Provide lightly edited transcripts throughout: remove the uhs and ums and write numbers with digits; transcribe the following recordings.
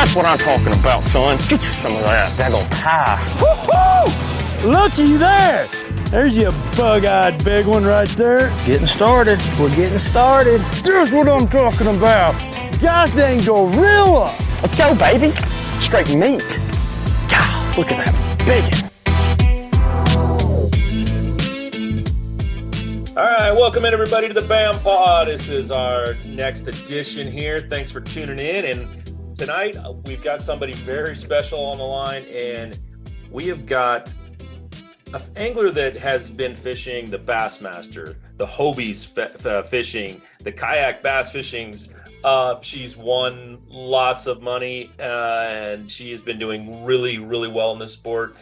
That's what I'm talking about, son. Get you some of that daggone pie. Woo-hoo! Looky there. There's your bug-eyed big one right there. Getting started. We're getting started. Here's what I'm talking about. Gosh dang gorilla. Let's go, baby. Straight meat. God, look at that biggin. All right, welcome in everybody to the BAM Pod. This is our next edition here. Thanks for tuning in. And tonight we've got somebody very special on the line, and we have got an angler that has been fishing the Bassmaster, the Hobie's fishing, the kayak bass fishings. She's won lots of money, and she has been doing really, really well in this sport.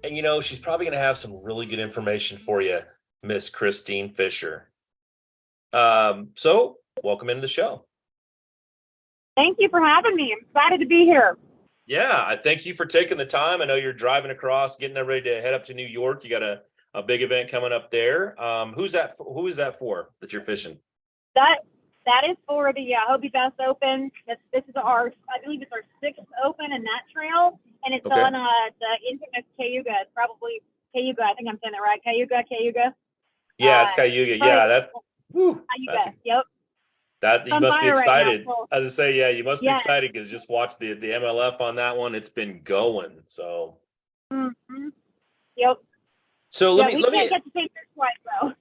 And you know, she's probably going to have some really good information for you, Miss Kristine Fischer. So welcome into the show. Thank you for having me. I'm excited to be here. Yeah, I thank you for taking the time. I know you're driving across, getting ready to head up to New York. You got a big event coming up there. Who is that for that you're fishing? That is for the Hobie Bass Open. This is I believe it's our 6th Open in that trail, and it's on the infamous Cayuga. It's probably Cayuga. I think I'm saying that right. Cayuga. Yeah, it's Cayuga. Yeah, Cayuga. Yep. That you must be excited. Right now, As I say, yeah, you must be excited because just watch the MLF on that one. It's been going. So. Mm-hmm. Yep. So let me. Can't catch the same fish twice though.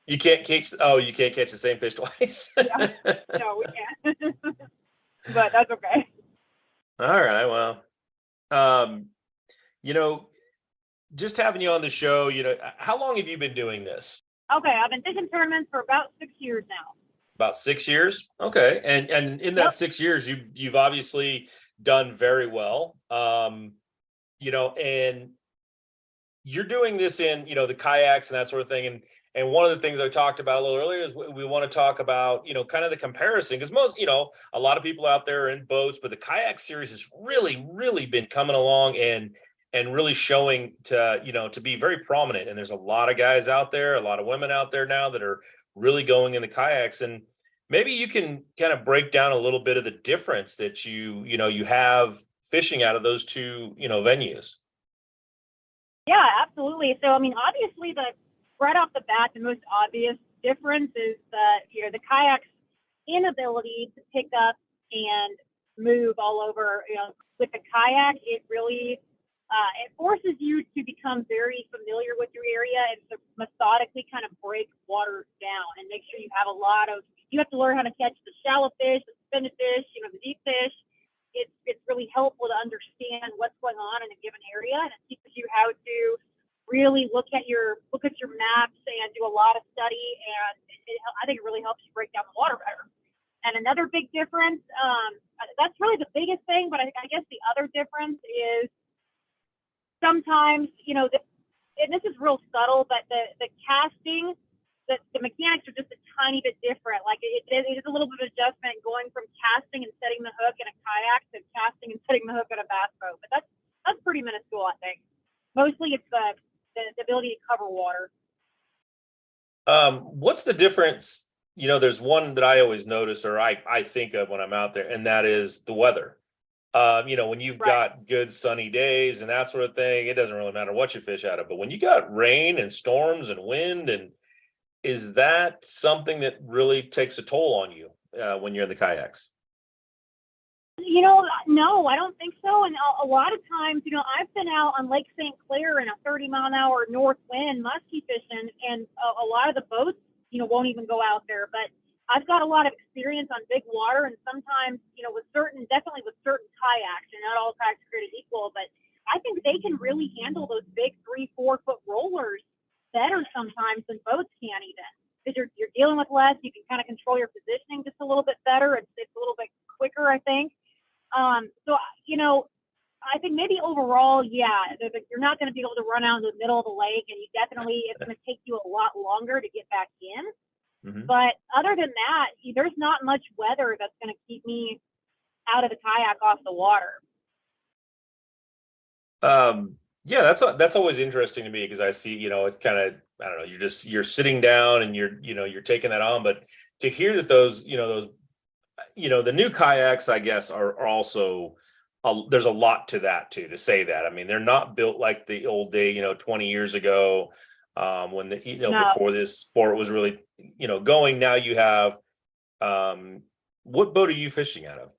You can't catch. Oh, you can't catch the same fish twice. Yeah. No, we can't. But that's okay. All right. Well, you know, just having you on the show. You know, how long have you been doing this? Okay, I've been fishing tournaments for about 6 years now. About 6 years. Okay. And in that 6 years, you've obviously done very well. You know, and you're doing this in, you know, the kayaks and that sort of thing. And one of the things I talked about a little earlier is we want to talk about, you know, kind of the comparison, because most, you know, a lot of people out there are in boats, but the kayak series has really, really been coming along and really showing to, you know, to be very prominent. And there's a lot of guys out there, a lot of women out there now that are really going in the kayaks. And maybe you can kind of break down a little bit of the difference that you have fishing out of those two, you know, venues. Yeah, absolutely. So, I mean, obviously right off the bat, the most obvious difference is the kayak's inability to pick up and move all over. You know, with the kayak, it really it forces you to become very familiar with your area and to methodically kind of break water down and make sure you have you have to learn how to catch the shallow fish, the suspended fish, you know, the deep fish. It's really helpful to understand what's going on in a given area, and it teaches you how to really look at your maps and do a lot of study, and I think it really helps you break down the water better. And another big difference, that's really the biggest thing, but I guess the other difference is sometimes, you know, and this is real subtle, but the casting, the mechanics are just a tiny bit different. Like it is a little bit of adjustment going from casting and setting the hook in a kayak to casting and setting the hook in a bass boat. But that's pretty minuscule, I think. Mostly it's the ability to cover water. What's the difference? You know, there's one that I always notice, or I think of when I'm out there, and that is the weather. You know, when you've got good sunny days and that sort of thing, it doesn't really matter what you fish out of. But when you got rain and storms and wind, and is that something that really takes a toll on you when you're in the kayaks? You know, no, I don't think so. And a lot of times, you know, I've been out on Lake St. Clair in a 30-mile-an-hour north wind muskie fishing, and a lot of the boats, you know, won't even go out there. But I've got a lot of experience on big water, and sometimes, you know, definitely with certain kayaks, and not all kayaks are created equal, but I think they can really handle those big 3-4 foot rollers better sometimes than boats can, even because you're dealing with less. You can kind of control your positioning just a little bit better. It's a little bit quicker, I think. So, you know, I think maybe overall, yeah, you're not going to be able to run out in the middle of the lake, and it's going to take you a lot longer to get back in. Mm-hmm. But other than that, there's not much weather that's going to keep me out of the kayak off the water. Yeah, that's always interesting to me, because I see, you know, it kind of, I don't know, you're sitting down and you're taking that on, but to hear that those the new kayaks, I guess, are also, there's a lot to that too, to say that. I mean, they're not built like the old day, 20 years ago, when No, before this sport was really, going. Now you have, what boat are you fishing out of?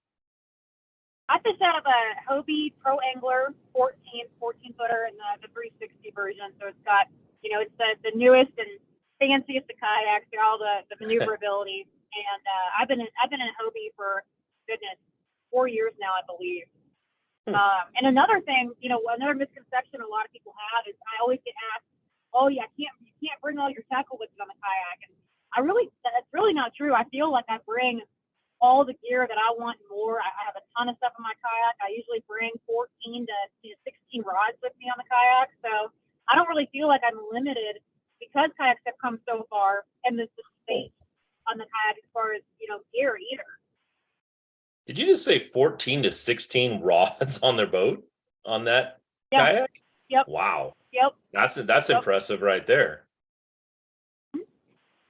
I fish out of a Hobie Pro Angler 14 footer and the 360 version. So it's got, it's the newest and fanciest of kayaks, and all the maneuverability. And I've been in Hobie for goodness 4 years now, I believe. And another thing, another misconception a lot of people have is I always get asked, "Oh, yeah, you can't bring all your tackle with you on the kayak." And that's really not true. I feel like I bring all the gear that I want and more. I have a ton of stuff in my kayak. I usually bring 14 to 16 rods with me on the kayak. So I don't really feel like I'm limited because kayaks have come so far, and the space on the kayak as far as, gear either. Did you just say 14 to 16 rods on their boat on that Yeah. kayak? Yep. Wow. Yep. That's Yep. impressive right there.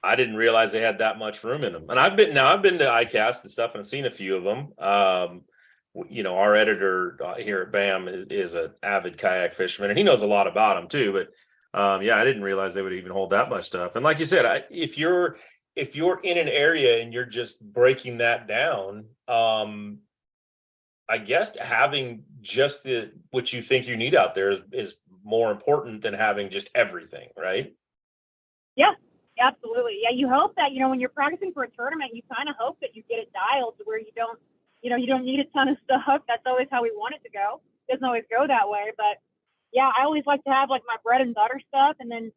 I didn't realize they had that much room in them. And I've been to ICAST and stuff, and I've seen a few of them. Our editor here at BAM is an avid kayak fisherman, and he knows a lot about them too. But I didn't realize they would even hold that much stuff. And like you said, if you're in an area and you're just breaking that down, I guess having just what you think you need out there is more important than having just everything, right? Yeah. Absolutely. Yeah, you hope that, when you're practicing for a tournament, you kind of hope that you get it dialed to where you don't need a ton of stuff. That's always how we want it to go. It doesn't always go that way, but yeah, I always like to have like my bread and butter stuff, and then,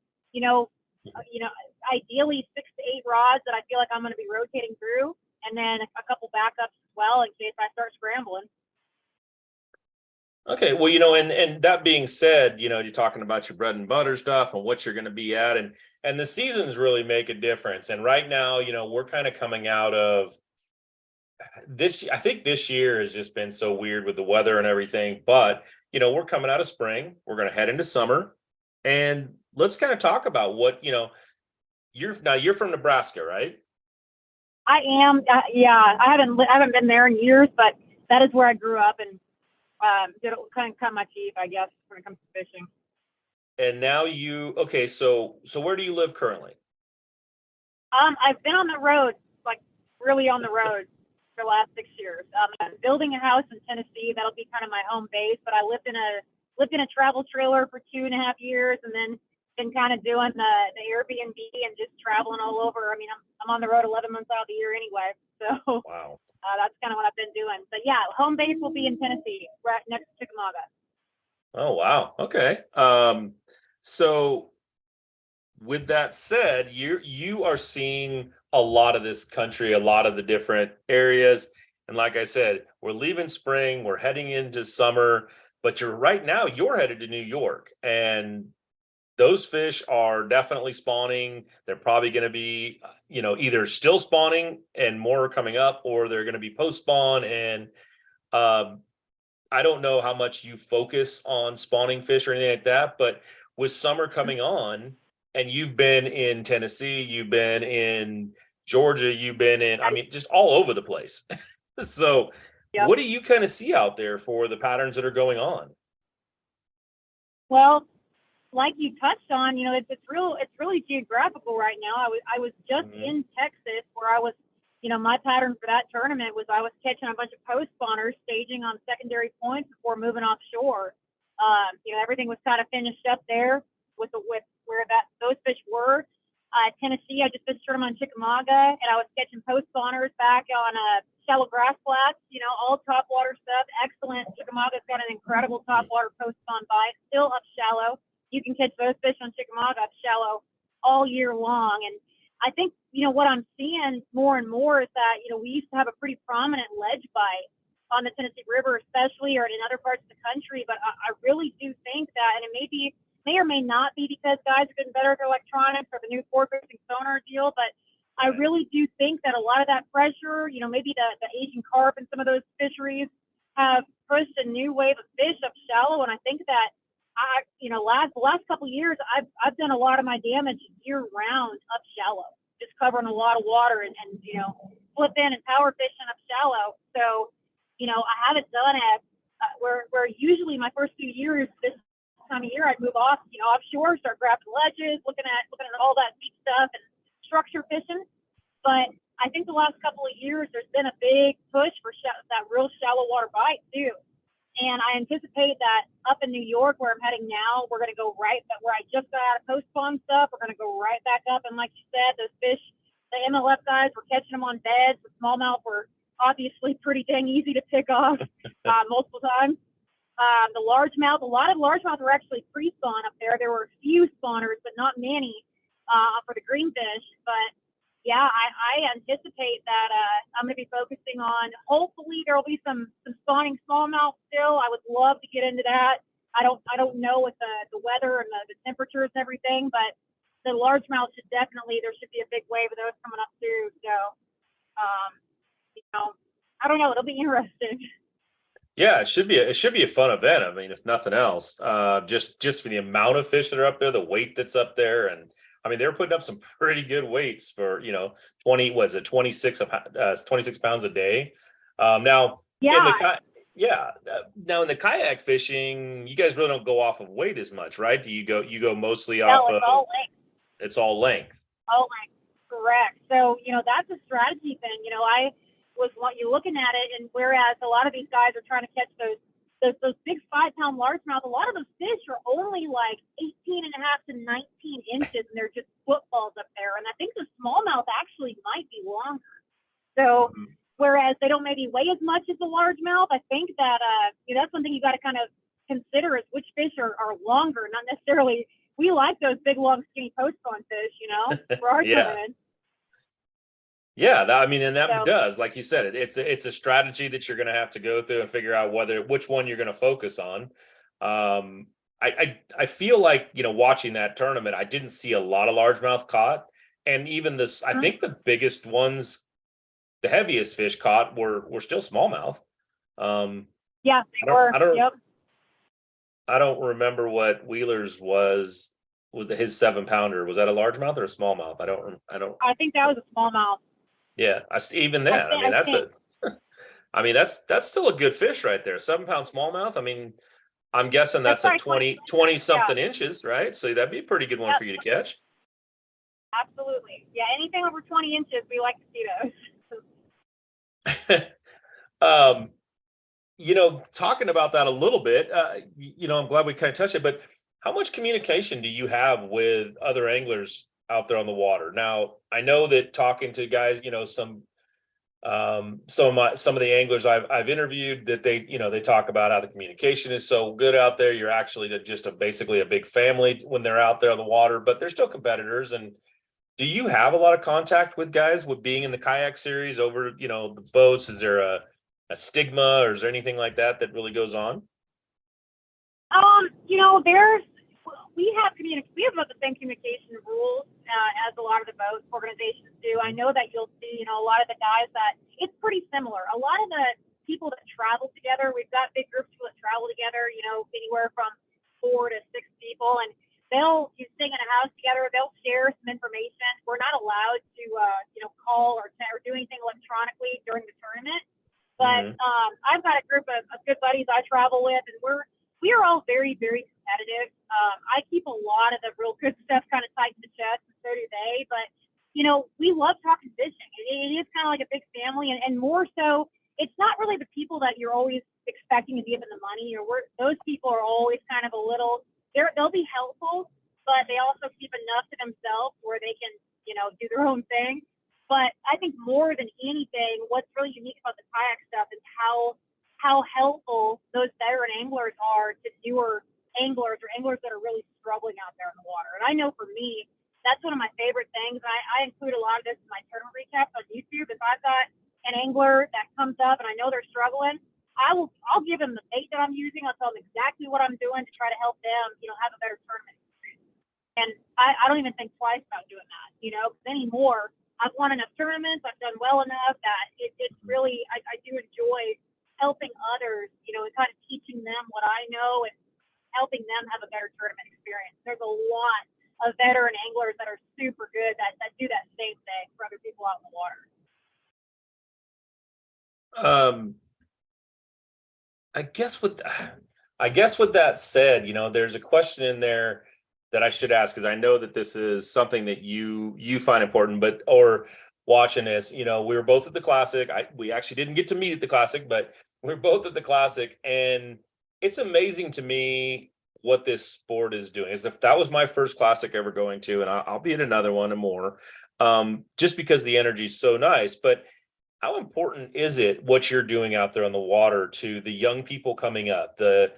ideally 6 to 8 rods that I feel like I'm going to be rotating through, and then a couple backups as well in case I start scrambling. Okay, well, and that being said, you're talking about your bread and butter stuff and what you're going to be at, and the seasons really make a difference. And right now, we're kind of coming out of this. I think this year has just been so weird with the weather and everything, but we're coming out of spring. We're going to head into summer, and let's kind of talk about what you're from Nebraska, right? I am. Yeah, I haven't been there in years, but that is where I grew up, and did kind of cut my teeth, I guess, when it comes to fishing. And now so where do you live currently? I've been on the road, like really on the road for the last 6 years. I'm building a house in Tennessee. That'll be kind of my home base, but I lived in a travel trailer for 2.5 years, and then been kind of doing the Airbnb and just traveling all over. I mean, I'm on the road 11 months out of the year anyway. So Wow. that's kind of what I've been doing. But yeah, home base will be in Tennessee, right next to Chickamauga. Oh, wow. Okay. So with that said, you are seeing a lot of this country, a lot of the different areas. And like I said, we're leaving spring, we're heading into summer, but you're headed to New York, and those fish are definitely spawning. They're probably going to be, either still spawning and more are coming up, or they're going to be post spawn. And I don't know how much you focus on spawning fish or anything like that, but with summer coming on, and you've been in Tennessee, you've been in Georgia, you've been in, just all over the place. So Yep. What do you kind of see out there for the patterns that are going on? Well, like you touched on, it's really geographical right now. I was just in Texas, where I was, my pattern for that tournament was I was catching a bunch of post spawners, staging on secondary points before moving offshore. Everything was kind of finished up there with where those fish were. Tennessee, I just fished tournament on Chickamauga, and I was catching post spawners back on shallow grass flats. All top water stuff, excellent. Chickamauga's got an incredible top water post spawn bite, still up shallow. You can catch those fish on Chickamauga up shallow all year long. And I think, what I'm seeing more and more is that, we used to have a pretty prominent ledge bite on the Tennessee River, especially, or in other parts of the country. But I really do think that, and it may or may not be because guys are getting better at their electronics or the new forward-facing sonar deal, but I really do think that a lot of that pressure, maybe the Asian carp and some of those fisheries have pushed a new wave of fish up shallow. And I think that the last couple of years, I've done a lot of my damage year round up shallow, just covering a lot of water and flipping and power fishing up shallow. So, I haven't done it where usually my first few years, this time of year, I'd move off, offshore, start grabbing ledges, looking at all that deep stuff and structure fishing. But I think the last couple of years, there's been a big push for that real shallow water bite too. And I anticipate that up in New York, where I'm heading now, we're going to go right, but where I just got out of post spawn stuff, we're going to go right back up. And like you said, those fish, the MLF guys, were catching them on beds. The smallmouth were obviously pretty dang easy to pick off multiple times. The largemouth, a lot of largemouth were actually pre-spawn up there. There were a few spawners, but not many for the greenfish. But yeah, I anticipate that I'm going to be focusing on, hopefully there will be some spawning smallmouth still. I would love to get into that. I don't know with the weather and the temperatures and everything, but the largemouth there should be a big wave of those coming up too. So, I don't know. It'll be interesting. Yeah, it should be a fun event. I mean, if nothing else, just for the amount of fish that are up there, the weight that's up there, and I mean, they're putting up some pretty good weights for 26 pounds a day. Now, Yeah. now in the kayak fishing, you guys really don't go off of weight as much, right? Do you go mostly off of? All length. It's all length. All length. Correct. So that's a strategy thing. I was you're looking at it, and whereas a lot of these guys are trying to catch those big 5-pound largemouth, a lot of those fish are only like 18 and a half to 19 inches, and they're just footballs up there. And I think the smallmouth actually might be longer. So whereas they don't maybe weigh as much as the largemouth, I think that that's something you got to kind of consider is which fish are longer, not necessarily. We like those big, long, skinny post spawn fish, for our tournament. Yeah, that does, like you said, it's a strategy that you're going to have to go through and figure out which one you're going to focus on. I feel like watching that tournament, I didn't see a lot of largemouth caught, and even this, I think the biggest ones, the heaviest fish caught were still smallmouth. Yeah, they were. I don't remember what Wheeler's was his 7-pounder. Was that a largemouth or a smallmouth? I don't. I think that was a smallmouth. Yeah, even that. I mean, that's still a good fish right there. 7-pound smallmouth. I mean, I'm guessing that's a 20 something inches, right? So that'd be a pretty good one for you to catch. Absolutely. Yeah, anything over 20 inches, we like to see those. Talking about that a little bit, I'm glad we kind of touched it, but how much communication do you have with other anglers out there on the water? Now, I know that talking to guys, some of the anglers I've interviewed, that they talk about how the communication is so good out there. You're actually just basically a big family when they're out there on the water, but they're still competitors. And do you have a lot of contact with guys with being in the kayak series over, the boats? Is there a stigma, or is there anything like that really goes on? We have about the same communication rules as a lot of the boat organizations do. I know that you'll see, a lot of the guys that it's pretty similar. A lot of the people that travel together, we've got big groups that travel together, anywhere from 4 to 6 people, and they'll stay in a house together. They'll share some information. We're not allowed to, call or do anything electronically during the tournament. But I've got a group of good buddies I travel with, and we are all very, very competitive. I keep a lot of the real good stuff kind of tight to the chest, and so do they. But, we love talking fishing. It is kind of like a big family, and more so, it's not really the people that you're always expecting to give them the money. Those people are always kind of a little, they'll be helpful, but they also keep enough to themselves where they can, do their own thing. But I think more than anything, what's really unique about the kayak stuff is how helpful those veteran anglers are to newer anglers or anglers that are really struggling out there in the water. And I know for me, that's one of my favorite things. I include a lot of this in my tournament recaps on YouTube. If I've got an angler that comes up and I know they're struggling, I'll give them the bait that I'm using. I'll tell them exactly what I'm doing to try to help them, have a better tournament experience. And I don't even think twice about doing that, because anymore, I've won enough tournaments. I've done well enough that it's really, I do enjoy helping others, and kind of teaching them what I know and helping them have a better tournament experience. There's a lot of veteran anglers that are super good that do that same thing for other people out in the water. Um, I guess with I guess with that said, there's a question in there that I should ask because I know that this is something that you find important, but or watching this, we were both at the Classic. We actually didn't get to meet at the Classic, but we're both at the Classic, and it's amazing to me what this sport is doing. Is if that was my first Classic ever going to, and I'll be at another one and more, just because the energy is so nice, but how important is it what you're doing out there on the water to the young people coming up, the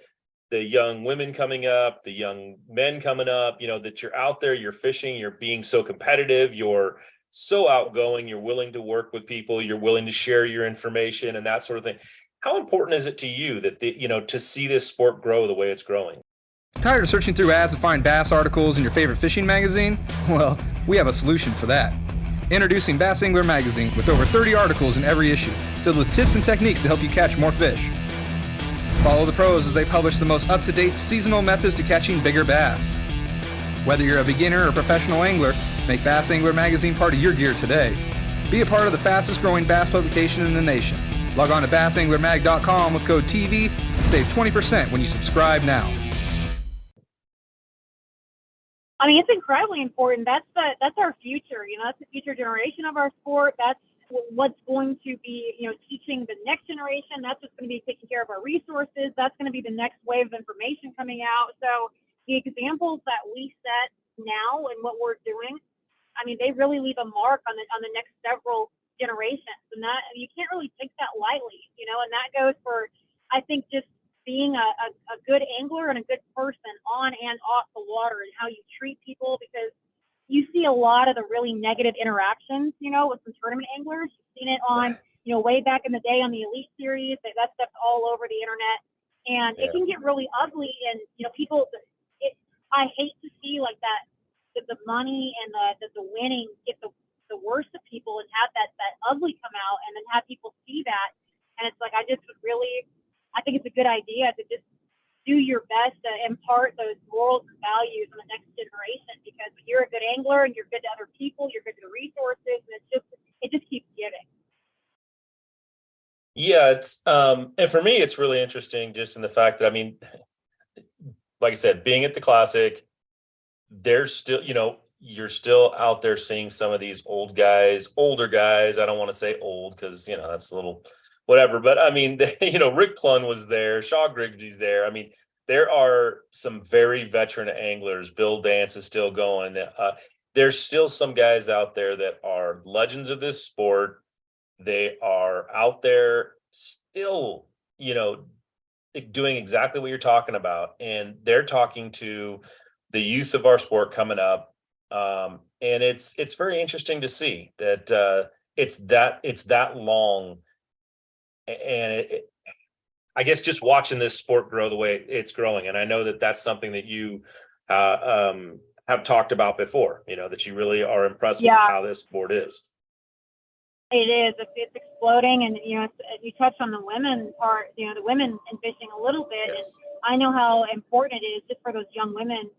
young women coming up, the young men coming up, that you're out there, you're fishing, you're being so competitive, you're so outgoing, you're willing to work with people, you're willing to share your information and that sort of thing. How important is it to you that to see this sport grow the way it's growing? Tired of searching through ads to find bass articles in your favorite fishing magazine? Well, we have a solution for that. Introducing Bass Angler Magazine with over 30 articles in every issue, filled with tips and techniques to help you catch more fish. Follow the pros as they publish the most up-to-date seasonal methods to catching bigger bass. Whether you're a beginner or professional angler, make Bass Angler Magazine part of your gear today. Be a part of the fastest growing bass publication in the nation. Log on to bassanglermag.com with code TV and save 20% when you subscribe now. I mean, it's incredibly important. That's our future. That's the future generation of our sport. That's what's going to be, teaching the next generation. That's what's going to be taking care of our resources. That's going to be the next wave of information coming out. So the examples that we set now and what we're doing, I mean, they really leave a mark on the next several generations, and that you can't really take that lightly, and that goes for, I think, just being a good angler and a good person on and off the water and how you treat people, because you see a lot of the really negative interactions, with some tournament anglers. You've seen it on, way back in the day on the Elite Series. That stuff's all over the internet, and it can get really ugly. And people, I hate to see like that, the money and the winning get the worst of people and have that ugly come out, and then have people see that. And it's like, I think it's a good idea to just do your best to impart those morals and values on the next generation, because when you're a good angler and you're good to other people, you're good to the resources, and it just keeps giving. Yeah, it's and for me it's really interesting just in the fact that, I mean, like I said, being at the Classic, there's still, you're still out there seeing some of these older guys. I don't want to say old because, that's a little whatever, but I mean, Rick Clunn was there, Shaw Grigsby's there. I mean, there are some very veteran anglers. Bill Dance is still going. There's still some guys out there that are legends of this sport. They are out there still, doing exactly what you're talking about. And they're talking to the youth of our sport coming up. And it's very interesting to see that it's that long. And I guess just watching this sport grow the way it's growing. And I know that that's something that you have talked about before, that you really are impressed with how this sport is. It is. It's exploding. And, you touched on the women part, the women in fishing a little bit. Yes. And I know how important it is just for those young women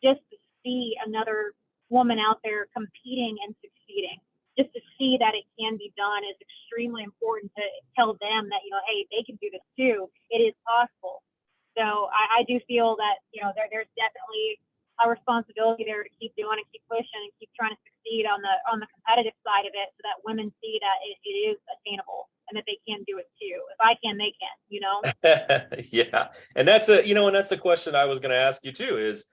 just to see another woman out there competing and succeeding. Just to see that it can be done is extremely important to tell them that, hey, they can do this too. It is possible. So I do feel that, there's definitely a responsibility there to keep doing and keep pushing and keep trying to succeed on the competitive side of it, so that women see that it is attainable and that they can do it too. If I can, they can, Yeah. And that's the question I was going to ask you too is,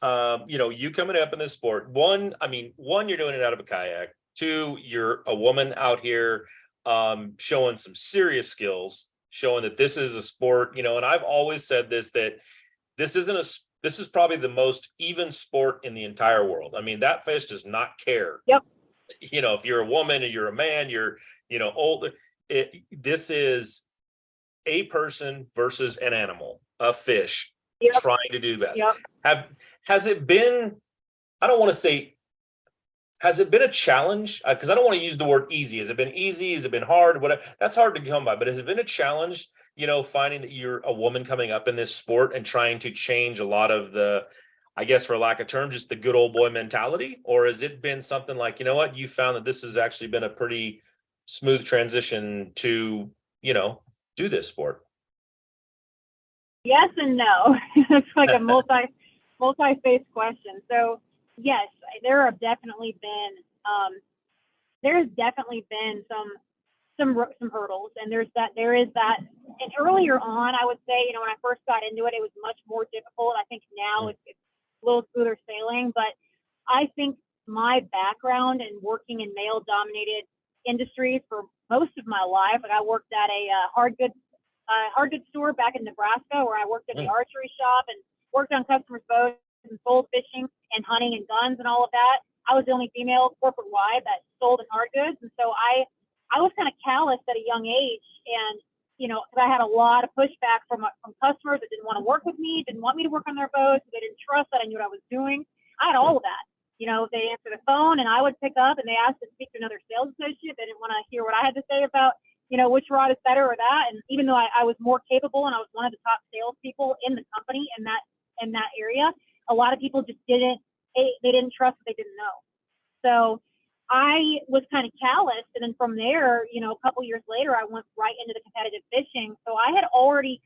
you coming up in this sport, one, you're doing it out of a kayak. Two, you're a woman out here showing some serious skills, showing that this is a sport, and I've always said this, that this is probably the most even sport in the entire world. I mean, that fish does not care. Yep. If you're a woman or you're a man, you're, old. This is a person versus an animal, a fish trying to do best. Yep. Has it been, I don't want to say, has it been a challenge? Because I don't want to use the word easy. Has it been easy? Has it been hard? Whatever. That's hard to come by. But has it been a challenge, finding that you're a woman coming up in this sport and trying to change a lot of the, I guess, for lack of term, just the good old boy mentality? Or has it been something like, you found that this has actually been a pretty smooth transition to do this sport? Yes and no. It's like a multi-faced question. So yes, there have definitely been there's definitely been some hurdles, and there is that. And earlier on, I would say, when I first got into it, it was much more difficult. I think now it's a little smoother sailing, but I think my background in working in male-dominated industries for most of my life, like I worked at a hard goods store back in Nebraska, where I worked at the archery shop and worked on customers' boats and sold fishing and hunting and guns and all of that. I was the only female corporate-wide that sold in hard goods, and so I was kind of callous at a young age, and because I had a lot of pushback from customers that didn't want to work with me, didn't want me to work on their boats, they didn't trust that I knew what I was doing. I had all of that. They answer the phone, and I would pick up, and they asked to speak to another sales associate. They didn't want to hear what I had to say about which rod is better or that. And even though I was more capable and I was one of the top salespeople in the company in that area, a lot of people just didn't trust what they didn't know. So I was kind of callous. And then from there, a couple years later, I went right into the competitive fishing. So I had already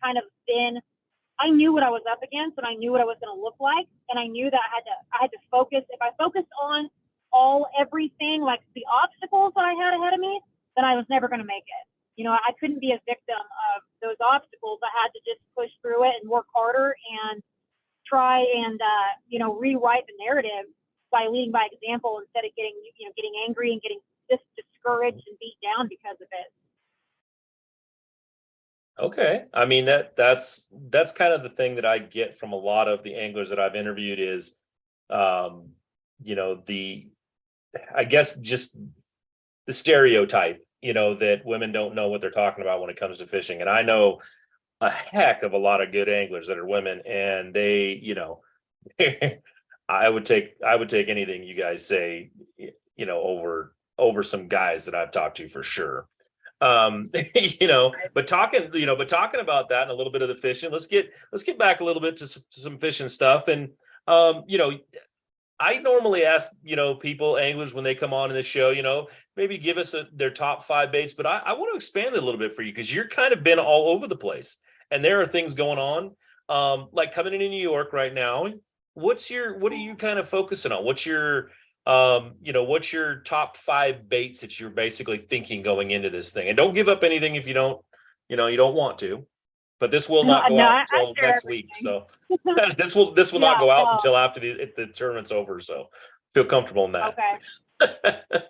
I knew what I was up against, and I knew what I was going to look like. And I knew that I had to focus. If I focused on everything, like the obstacles that I had ahead of me, then I was never going to make it. I couldn't be a victim of those obstacles. I had to just push through it and work harder and try and, rewrite the narrative by leading by example instead of getting angry and getting discouraged and beat down because of it. Okay. I mean, that's kind of the thing that I get from a lot of the anglers that I've interviewed is, I guess just the stereotype, that women don't know what they're talking about when it comes to fishing. And I know a heck of a lot of good anglers that are women, and they, I would take anything you guys say, over some guys that I've talked to for sure. But talking about that and a little bit of the fishing, let's get back a little bit to some fishing stuff. And, I normally ask, people, anglers, when they come on in the show, maybe give us their top 5 baits, but I want to expand it a little bit for you, because you're kind of been all over the place and there are things going on. Like coming into New York right now, what are you kind of focusing on? What's your top 5 baits that you're basically thinking going into this thing? And don't give up anything if you don't want to, but this will not go out until next week. So this will not go out until after the tournament's over. So feel comfortable in that. Okay.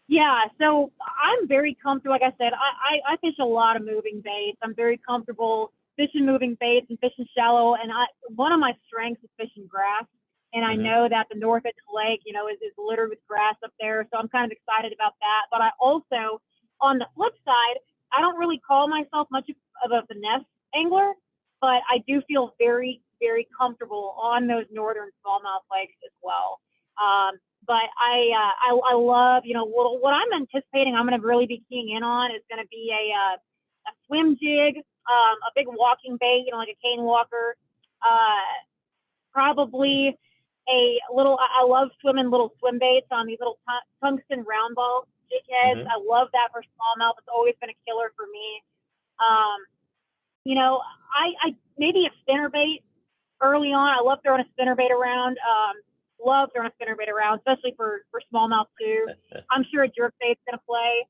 Yeah. So I'm very comfortable. Like I said, I fish a lot of moving baits. I'm very comfortable fishing moving baits and fishing shallow. And one of my strengths is fishing grass. And I know that the north edge of the lake, is littered with grass up there. So I'm kind of excited about that. But I also, on the flip side, I don't really call myself much of a finesse angler, but I do feel very, very comfortable on those northern smallmouth lakes as well. But I love, what I'm anticipating I'm going to really be keying in on is going to be a swim jig, a big walking bait, like a cane walker, probably I love swimming little swim baits on these little tungsten round ball jig heads. I love that for smallmouth. It's always been a killer for me. I maybe a spinnerbait early on. I love throwing a spinnerbait around. Especially for smallmouth too. I'm sure a jerkbait's gonna play.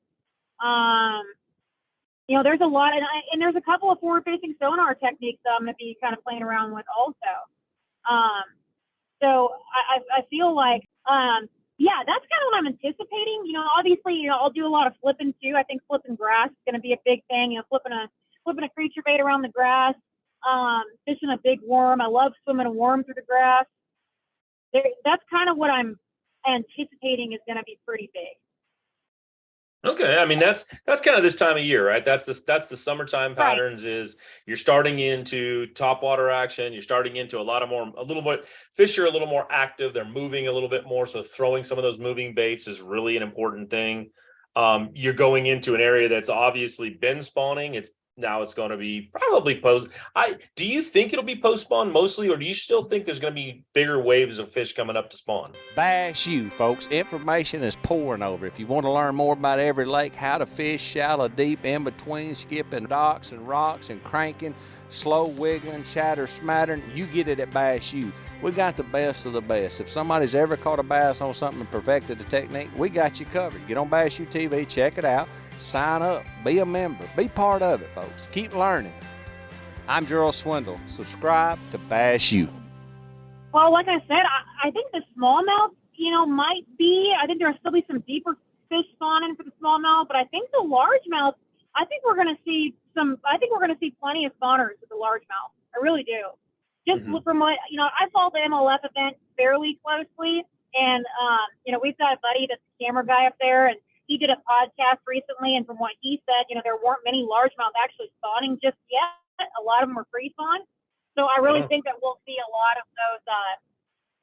There's a lot, and there's a couple of forward-facing sonar techniques that I'm gonna be kind of playing around with also. So I feel like, that's kind of what I'm anticipating. Obviously, I'll do a lot of flipping too. I think flipping grass is going to be a big thing. Flipping a creature bait around the grass, fishing a big worm. I love swimming a worm through the grass. That's kind of what I'm anticipating is going to be pretty big. Okay. I mean, that's kind of this time of year, right? That's the summertime patterns. Right. Is you're starting into top water action. You're starting into a little more fish are a little more active. They're moving a little bit more. So throwing some of those moving baits is really an important thing. You're going into an area that's obviously been spawning. It's now it's going to be probably do you think it'll be post spawn mostly, or do you still think there's going to be bigger waves of fish coming up to spawn? Bass U, folks. Information is pouring over. If you want to learn more about every lake, how to fish shallow, deep, in between, skipping docks and rocks and cranking, slow wiggling, chatter, smattering, you get it at Bass U. We got the best of the best. If somebody's ever caught a bass on something and perfected the technique, we got you covered. Get on Bass U TV, check it out. Sign up, be a member, be part of it, folks. Keep learning. I'm Gerald Swindle. Subscribe to Bass U. Well, like I said, I think the smallmouth, might be. I think there'll still be some deeper fish spawning for the smallmouth, but I think the largemouth. I think we're going to see plenty of spawners with the largemouth. I really do. Just from what I follow the MLF event fairly closely, and we've got a buddy that's a camera guy up there, and he did a podcast recently, and from what he said, there weren't many largemouth actually spawning just yet. A lot of them were free spawn. So I really think that we'll see a lot of those.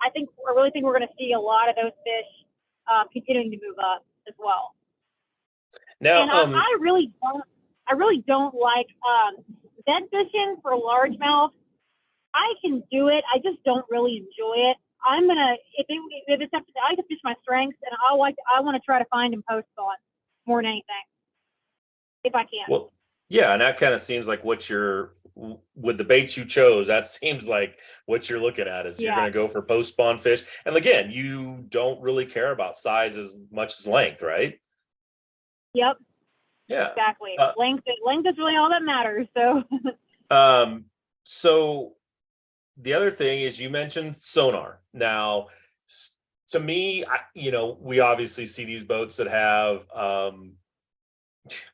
I really think we're going to see a lot of those fish continuing to move up as well. Now, and I really don't like bed fishing for largemouth. I can do it. I just don't really enjoy it. I'm gonna if it's up to I can fish my strengths, and I want to try to find and post spawn more than anything if I can. Well, yeah, and that kind of seems like with the baits you chose, that seems like what you're looking at is you're going to go for post spawn fish. And again, you don't really care about size as much as length, right? Yep. Yeah. Exactly. Length is really all that matters. So. So the other thing is you mentioned sonar. Now, to me, we obviously see these boats that have,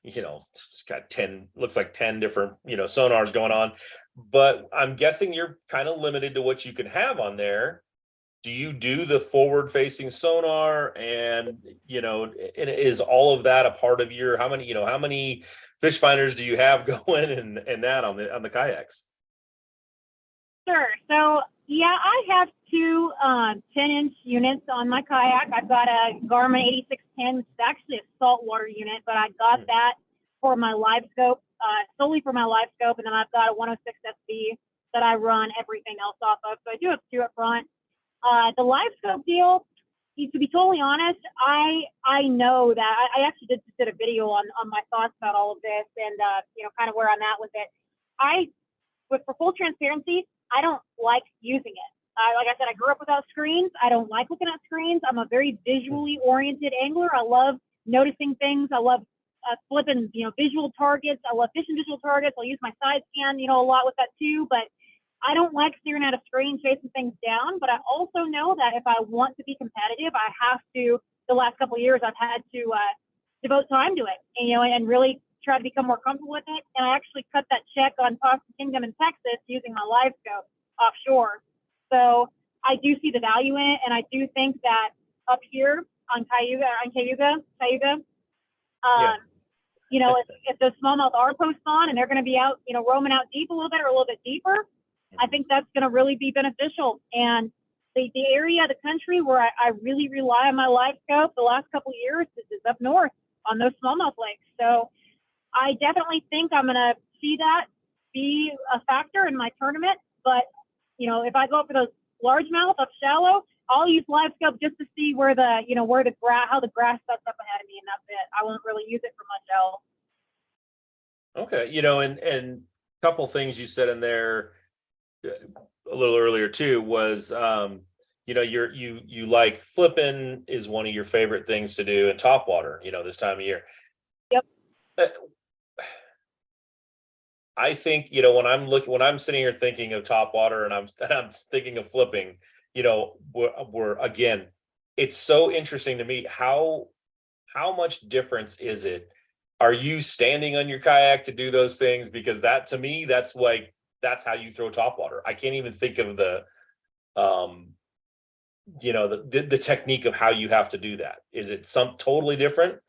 it's got 10 different, sonars going on, but I'm guessing you're kind of limited to what you can have on there. Do you do the forward facing sonar, and is all of that a part of your, how many fish finders do you have going and that on the kayaks? Sure. So, yeah, I have two 10-inch units on my kayak. I've got a Garmin 8610, which is actually a saltwater unit, but I got that for my live scope, solely for my live scope, and then I've got a 106 SB that I run everything else off of. So I do have two up front. The live scope deal, to be totally honest, I know that I actually did a video on my thoughts about all of this and, kind of where I'm at with it. For full transparency, I don't like using it. Like I said, I grew up without screens. I don't like looking at screens. I'm a very visually oriented angler. I love noticing things. I love flipping, visual targets. I love fishing visual targets. I'll use my side scan, a lot with that too. But I don't like staring at a screen, chasing things down. But I also know that if I want to be competitive, I have to. The last couple of years, I've had to devote time to it, and really try to become more comfortable with it. And I actually cut that check on Possum Kingdom in Texas using my live scope offshore. So I do see the value in it, and I do think that up here on Cayuga, if those smallmouth are post spawn and they're going to be out, roaming out deep a little bit or a little bit deeper, I think that's going to really be beneficial. And the area of the country where I really rely on my live scope the last couple of years is up north on those smallmouth lakes. So I definitely think I'm going to see that be a factor in my tournament. But, if I go for those largemouth up shallow, I'll use live scope just to see how the grass sets up ahead of me, and that's it. I won't really use it for much else. Okay. And a couple things you said in there a little earlier too was, you like flipping is one of your favorite things to do in topwater, this time of year. Yep. I think, when I'm sitting here thinking of topwater and I'm thinking of flipping, we're again, it's so interesting to me how much difference is it? Are you standing on your kayak to do those things? Because that, to me, that's how you throw topwater. I can't even think of the technique of how you have to do that. Is it some totally different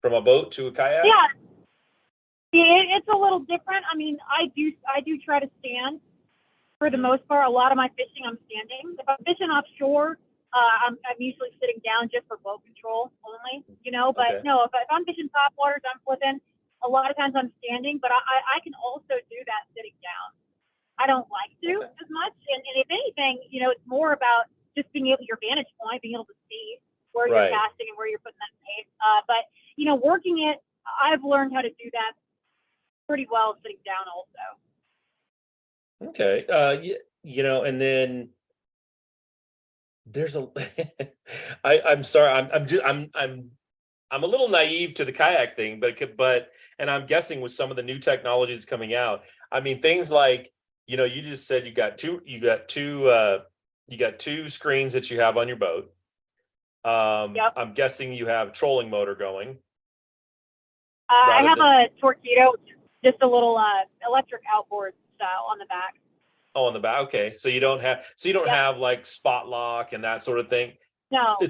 from a boat to a kayak? Yeah. It's a little different. I mean, I do try to stand for the most part. A lot of my fishing, I'm standing. If I'm fishing offshore, I'm usually sitting down just for boat control only, But okay. No, if I'm fishing top waters, I'm flipping. A lot of times I'm standing, but I can also do that sitting down. I don't like to as much. And if anything, you know, it's more about just being able, your vantage point, being able to see where you're casting and where you're putting that bait. But, you know, working it, I've learned how to do that pretty well sitting down also. Okay. You know, and then there's a, I'm sorry. I'm a little naive to the kayak thing, and I'm guessing with some of the new technologies coming out, I mean, things like, you know, you just said you got two screens that you have on your boat. I'm guessing you have trolling motor going. I have a Torpedo, just a little electric outboard style on the back. Oh, on the back. Okay, so you don't have like spot lock and that sort of thing. No, I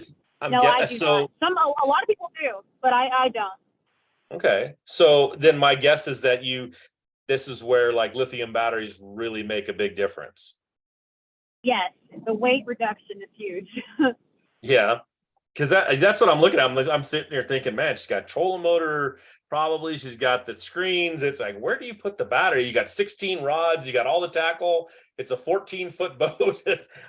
do not. A lot of people do, but I don't. Okay, so then my guess is that this is where like lithium batteries really make a big difference. Yes, the weight reduction is huge. Yeah, because that's what I'm looking at. I'm sitting there thinking, man, she's got trolling motor. Probably she's got the screens. It's like, where do you put the battery? You got 16 rods, you got all the tackle. It's a 14-foot boat.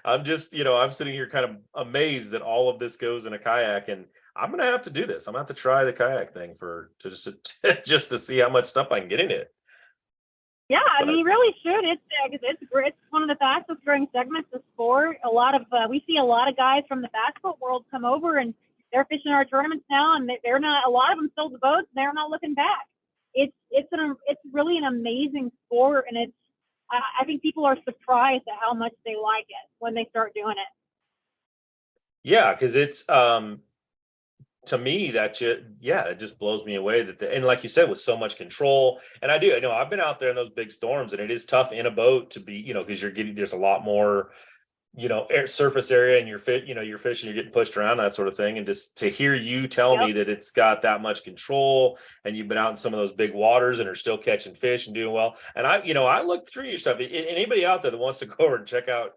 I'm just, you know, I'm sitting here kind of amazed that all of this goes in a kayak, and I'm gonna have to do this. I'm gonna have to try the kayak thing just to see how much stuff I can get in it. Yeah, I mean, you really should. It's one of the fastest growing segments of sport. We see a lot of guys from the bass boat world come over, and they're fishing our tournaments now, and they're not. A lot of them sold the boats, and they're not looking back. It's really an amazing sport, and I think people are surprised at how much they like it when they start doing it. Yeah, because it's to me it just blows me away and like you said, with so much control. And I know I've been out there in those big storms, and it is tough in a boat to be, you know, because there's a lot more, you know, surface area, and you're fishing, you're getting pushed around, that sort of thing. And just to hear you tell me that it's got that much control, and you've been out in some of those big waters and are still catching fish and doing well. And I looked through your stuff. Anybody out there that wants to go over and check out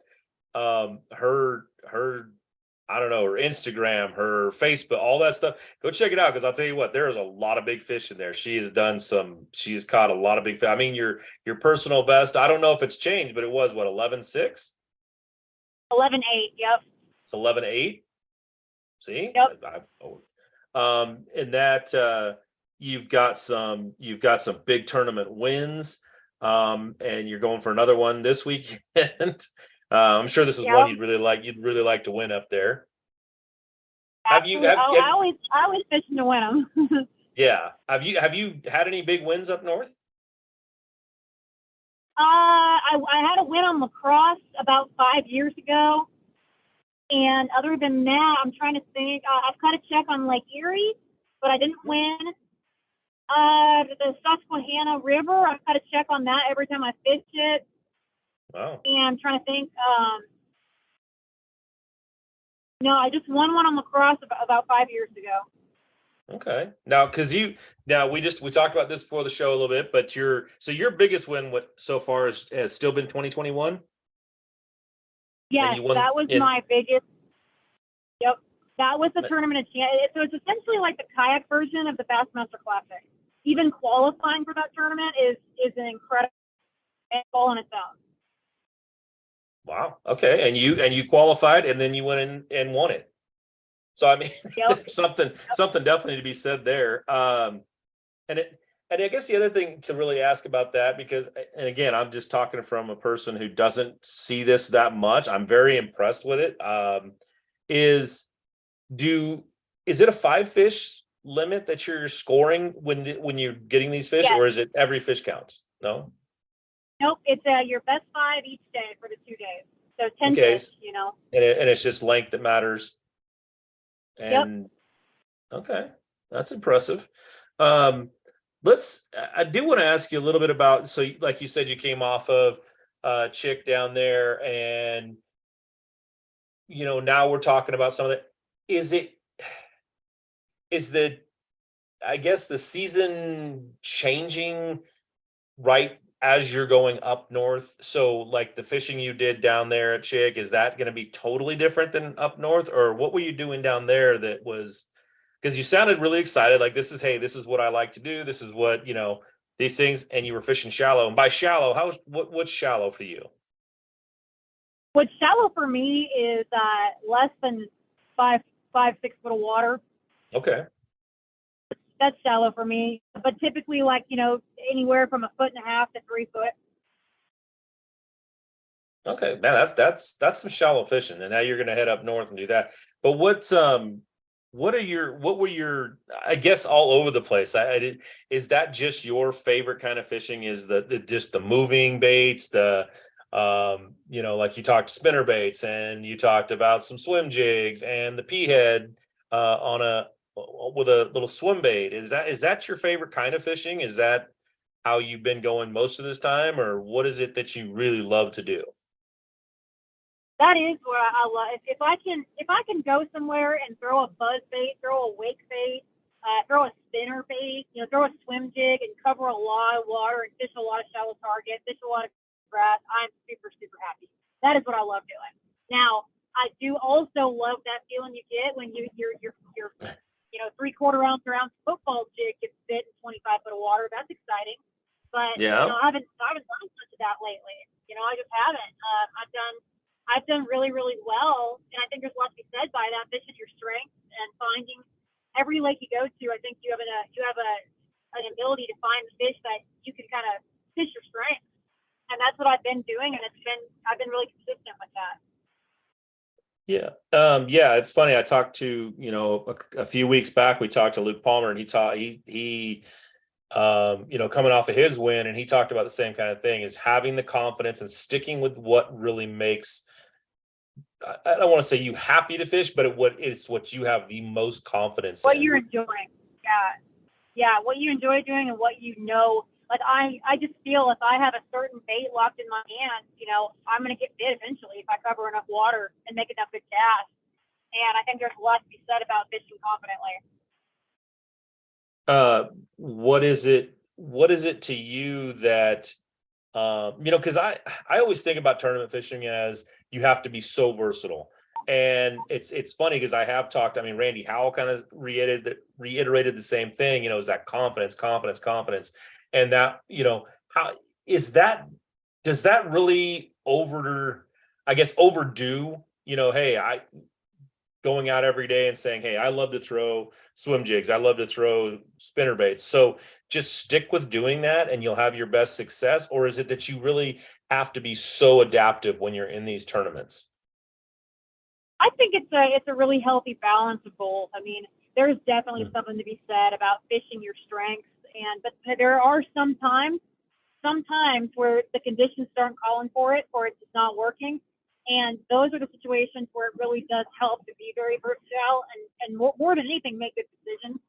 her I don't know, her Instagram, her Facebook, all that stuff, go check it out. Because I'll tell you what, there is a lot of big fish in there. She's caught a lot of big fish. I mean, your personal best, I don't know if it's changed, but it was what, 11.6? 11.8, yep. It's 11.8. See? Yep. And that you've got some big tournament wins. And you're going for another one this weekend. I'm sure this is one you'd really like to win up there. I always fishing to win them. Yeah. Have you had any big wins up north? I had a win on lacrosse about 5 years ago, and other than that, I'm trying to think. I've caught a check on Lake Erie, but I didn't win. The Susquehanna River, I've caught a check on that every time I fish it. Wow. And I'm trying to think. No, I just won one on lacrosse about 5 years ago. Okay. Now, we talked about this before the show a little bit, but your biggest win so far has still been 2021? Yes, that was my biggest. Yep. That was the tournament of champions. So it's essentially like the kayak version of the Bassmaster Classic. Even qualifying for that tournament is an incredible all on its own. Wow. Okay. And you qualified, and then you went in and won it. So I mean, there's something definitely to be said there. And I guess the other thing to really ask about that, because, and again, I'm just talking from a person who doesn't see this that much. I'm very impressed with it. Is it a 5 fish limit that you're scoring when you're getting these fish, or is it every fish counts? No. Nope, it's your best 5 each day for the 2 days. So 10 fish, you know. And it's just length that matters. And okay, that's impressive. I do want to ask you a little bit about, so like you said, you came off of Chick down there, and you know, now we're talking about some of that. I guess the season changing right as you're going up north? So like the fishing you did down there at Chick, is that going to be totally different than up north? Or what were you doing down there that was, because you sounded really excited, like this is what I like to do. This is what, you know, these things, and you were fishing shallow. And by shallow, what's shallow for you? What's shallow for me is less than 6 foot of water. Okay. That's shallow for me. But typically, like, anywhere from 1.5 feet to 3 foot. Okay, man, that's some shallow fishing, and now you're going to head up north and do that. But what were your, I guess, all over the place. Is that just your favorite kind of fishing? Is just the moving baits, like you talked spinner baits, and you talked about some swim jigs and the P head with a little swim bait. Is that your favorite kind of fishing? Is that how you've been going most of this time, or what is it that you really love to do? That is what I love. If I can go somewhere and throw a buzz bait, throw a wake bait, throw a spinner bait, throw a swim jig and cover a lot of water and fish a lot of shallow target, fish a lot of grass, I'm super, super happy. That is what I love doing. Now, I do also love that feeling you get when your 3/4 ounce football jig gets fit in 25 foot of water. That's exciting. But Yeah. I haven't done much of that lately. I just haven't. I've done really, really well, and I think there's a lot to be said by that. Fishing your strengths and finding every lake you go to. I think you have an ability to find the fish that you can kind of fish your strengths, and that's what I've been doing, and I've been really consistent with that. Yeah. It's funny. I talked to, a few weeks back, we talked to Luke Palmer, and he coming off of his win, and he talked about the same kind of thing, is having the confidence and sticking with what really makes, I don't want to say you happy to fish, but it's what you have the most confidence in. What you're enjoying. Yeah. What you enjoy doing and what like I just feel if I have a certain bait locked in my hand, I'm going to get bit eventually if I cover enough water and make enough good casts. And I think there's a lot to be said about fishing confidently. What is it to you that, because I always think about tournament fishing as you have to be so versatile. And it's funny because I have talked, Randy Howell kind of reiterated the same thing, is that confidence. And that, how is that, does that really overdo, hey, going out every day and saying, hey, I love to throw swim jigs, I love to throw spinner baits, so just stick with doing that and you'll have your best success? Or is it that you really have to be so adaptive when you're in these tournaments? I think it's a really healthy balance of both. There's definitely something to be said about fishing your strengths, but there are some times where the conditions aren't calling for it, or it's just not working. And those are the situations where it really does help to be very versatile and more than anything, make good decisions.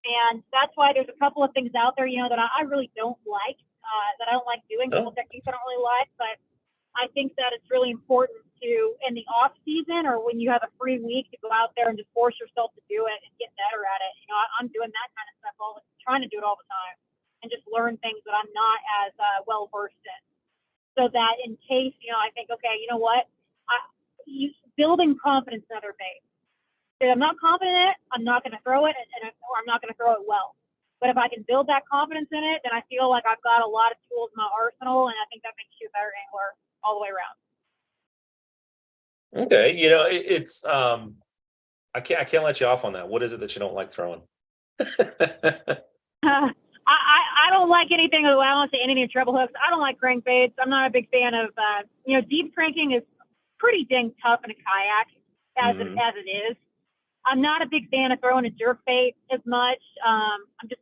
And that's why there's a couple of things out there, that I really don't like, that I don't like doing, couple techniques I don't really like. But I think that it's really important to, in the off season or when you have a free week, to go out there and just force yourself to do it and get better at it. I'm doing that kind of stuff, trying to do it all the time and just learn things that I'm not as well versed in. So that in case, I think, okay, you know what, building confidence in other baits. If I'm not confident in it, I'm not going to throw it, or I'm not going to throw it well. But if I can build that confidence in it, then I feel like I've got a lot of tools in my arsenal, and I think that makes you a better angler all the way around. Okay, it's I can't let you off on that. What is it that you don't like throwing? I don't like anything. I don't say anything treble hooks. I don't like crankbaits. I'm not a big fan of deep cranking is pretty dang tough in a kayak as it is. I'm not a big fan of throwing a jerk bait as much. I'm just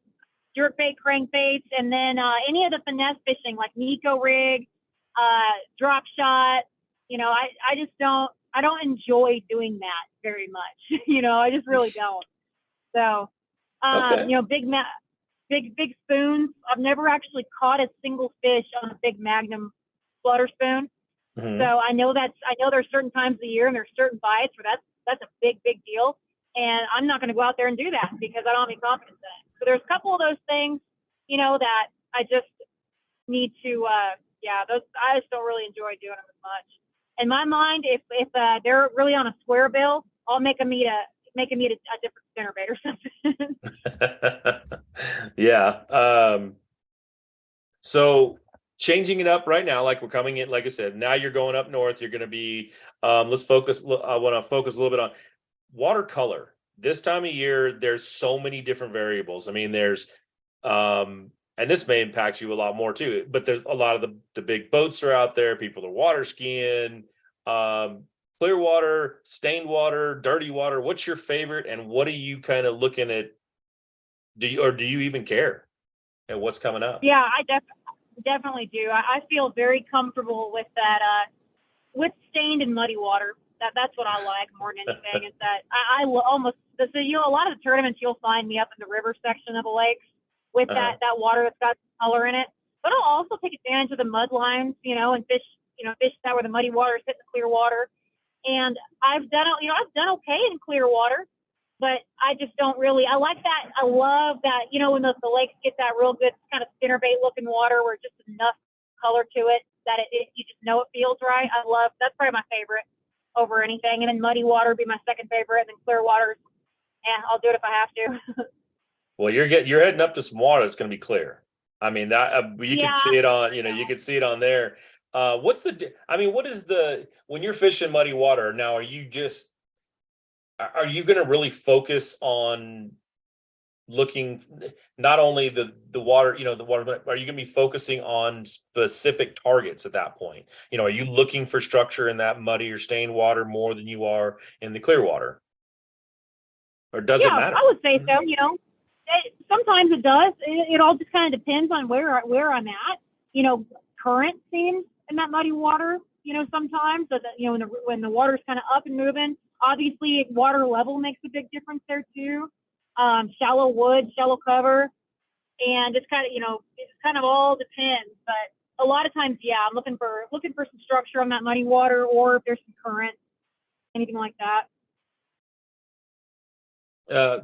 jerk bait, crankbaits, and then any of the finesse fishing like Nico rig, drop shot. I just don't. I don't enjoy doing that very much. I just really don't. So, big spoons. I've never actually caught a single fish on a big Magnum flutter spoon. So I know there's certain times of the year and there's certain bites where that's a big deal. And I'm not going to go out there and do that because I don't have any confidence in it. So there's a couple of those things, that I just need to, those, I just don't really enjoy doing them as much. In my mind, if they're really on a square bill, I'll make them eat a different spinnerbait or something. Yeah. So changing it up right now, like we're coming in, like I said, now you're going up north. You're going to be, let's focus. I want to focus a little bit on watercolor. This time of year, there's so many different variables. I mean, there's, and this may impact you a lot more too, but there's a lot of the big boats are out there. People are water skiing, clear water, stained water, dirty water. What's your favorite? And what are you kind of looking at? Do you even care at what's coming up? Yeah, I definitely do. I feel very comfortable with that, with stained and muddy water. That's what I like more than anything. Is that I almost, so a lot of the tournaments you'll find me up in the river section of the lakes with that water that's got color in it. But I'll also take advantage of the mud lines, and fish that where the muddy water is hitting the clear water. And I've done okay in clear water, but I just don't really, I like that. I love that, when the lakes get that real good kind of spinnerbait looking water where just enough color to it that you just know it feels right. That's probably my favorite over anything. And then muddy water would be my second favorite. And then clear water, I'll do it if I have to. Well, you're heading up to some water that's going to be clear. I mean, that you can see it on, you can see it on there. What is when you're fishing muddy water now, are you going to really focus on looking not only the water, the water, but are you going to be focusing on specific targets at that point? Are you looking for structure in that muddy or stained water more than you are in the clear water? Or does it matter? I would say so, sometimes it does. It all just kind of depends on where I'm at. Current seems in that muddy water, sometimes, so that, when the water's kind of up and moving, obviously water level makes a big difference there too. Shallow wood, shallow cover, and it's kind of, it kind of all depends. But a lot of times, I'm looking for some structure on that muddy water, or if there's some current, anything like that.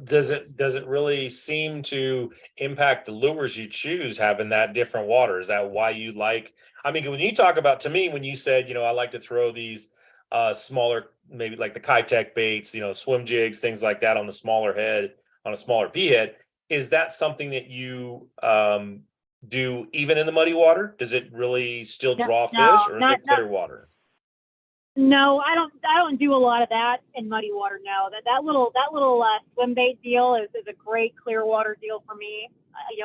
Does it really seem to impact the lures you choose having that different water? Is that why you like? I mean, when you talk about, to me, when you said, I like to throw these smaller, maybe like the Kayak baits, swim jigs, things like that on the smaller head, on a smaller P head, is that something that you do even in the muddy water? Does it really still draw fish, or is it clear water? No, I don't do a lot of that in muddy water. No, that little swim bait deal is a great clear water deal for me.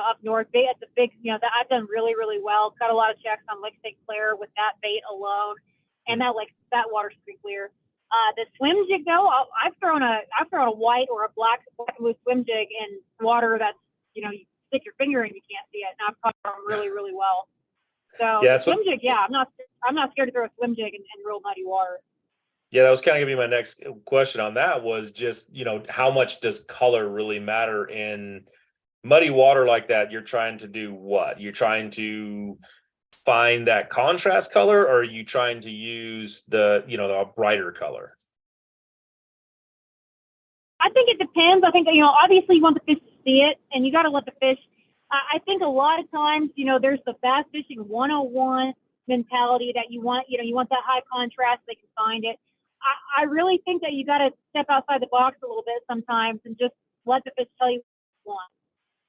Up north, it's a big, that I've done really, really well. Got a lot of checks on Lake St. Clair with that bait alone, and that water's pretty clear. The swim jig though, I've thrown a white or a black and blue swim jig in water that's, you stick your finger in, you can't see it, and I've caught them really, really well. So swim jig, I'm not scared to throw a swim jig in real muddy water. Yeah, that was kind of gonna be my next question on that, was just, how much does color really matter in muddy water like that? You're trying to do what? You're trying to find that contrast color, or are you trying to use the brighter color? I think it depends. I think, obviously you want the fish to see it, and you got to let the fish. I think a lot of times, there's the bass fishing 101 mentality that you want that high contrast, they can find it. I really think that you got to step outside the box a little bit sometimes and just let the fish tell you what you want.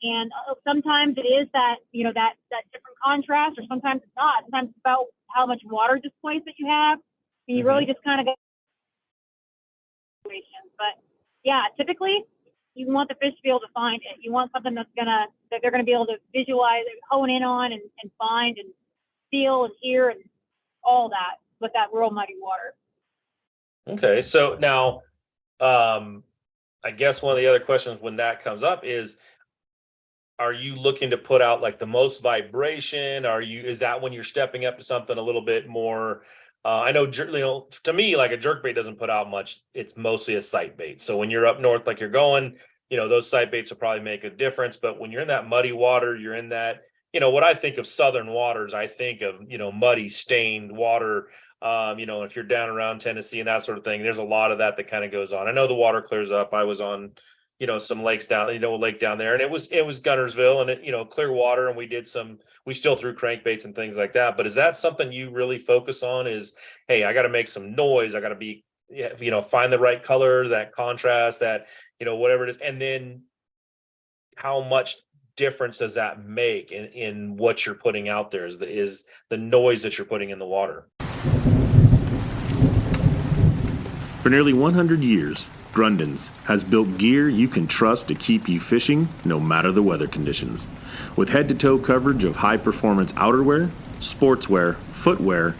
And sometimes it is that, that different contrast, or sometimes it's not. Sometimes it's about how much water displace that you have. And you really just kind of go. But typically you want the fish to be able to find it. You want something that they're gonna be able to visualize and hone in on and find and feel and hear and all that with that real muddy water. Okay, so now I guess one of the other questions when that comes up is, are you looking to put out like the most vibration? Is that when you're stepping up to something a little bit more? I know, to me, like a jerkbait doesn't put out much. It's mostly a sight bait. So when you're up north, like you're going, those sight baits will probably make a difference. But when you're in that muddy water, you're in that, what I think of southern waters, I think of, muddy, stained water. If you're down around Tennessee and that sort of thing, there's a lot of that kind of goes on. I know the water clears up. I was on, some lakes down, a lake down there, and it was Gunnersville, and it, clear water, and we still threw crankbaits and things like that. But is that something you really focus on? Is, hey, I got to make some noise. I got to be, find the right color, that contrast, that, whatever it is. And then how much difference does that make in what you're putting out there? Is the noise that you're putting in the water? For nearly 100 years, Grundens has built gear you can trust to keep you fishing no matter the weather conditions. With head-to-toe coverage of high-performance outerwear, sportswear, footwear,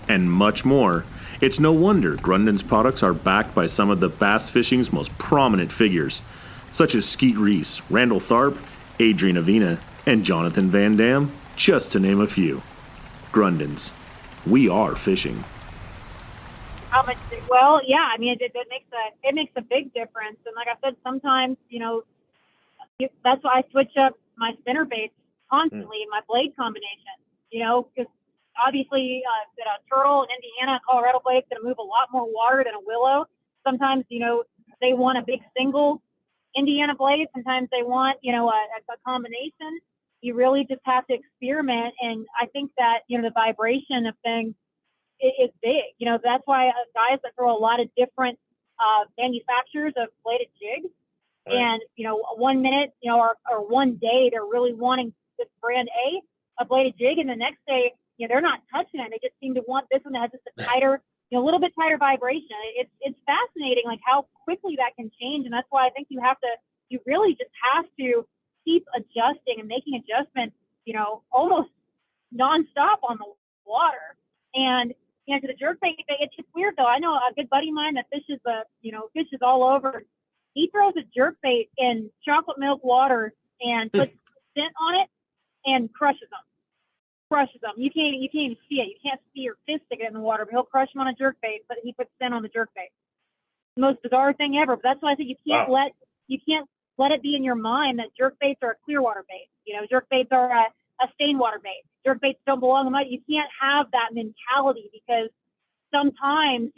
and much more, it's no wonder Grundens products are backed by some of the bass fishing's most prominent figures, such as Skeet Reese, Randall Tharp, Adrian Avina, and Jonathan Van Dam, just to name a few. Grundens. We are fishing. Well, yeah, I mean, it makes a big difference. And like I said, sometimes, that's why I switch up my spinner baits constantly, my blade combination, because obviously a turtle in Indiana, Colorado blade's going to move a lot more water than a willow. Sometimes, they want a big single Indiana blade. Sometimes they want, a combination. You really just have to experiment. And I think that, the vibration of things is big. That's why guys that throw a lot of different manufacturers of bladed jigs, right. And 1 minute, or 1 day they're really wanting this brand A bladed jig, and the next day, they're not touching it. They just seem to want this one that has just a tighter, a little bit tighter vibration. It's fascinating, like how quickly that can change, and that's why I think you really just have to keep adjusting and making adjustments, almost nonstop on the water. And to the jerkbait, it's weird though. I know a good buddy of mine that fishes fishes all over. He throws a jerkbait in chocolate milk water and puts scent on it and crushes them. You can't even see it. You can't see your fist stick it in the water, but he'll crush them on a jerkbait. But he puts scent on the jerkbait. Most bizarre thing ever. But that's why I think you can't let it be in your mind that jerkbaits are a clear water bait. Jerkbaits are a stained water bait. Jerkbaits don't belong in mud. You can't have that mentality, because sometimes,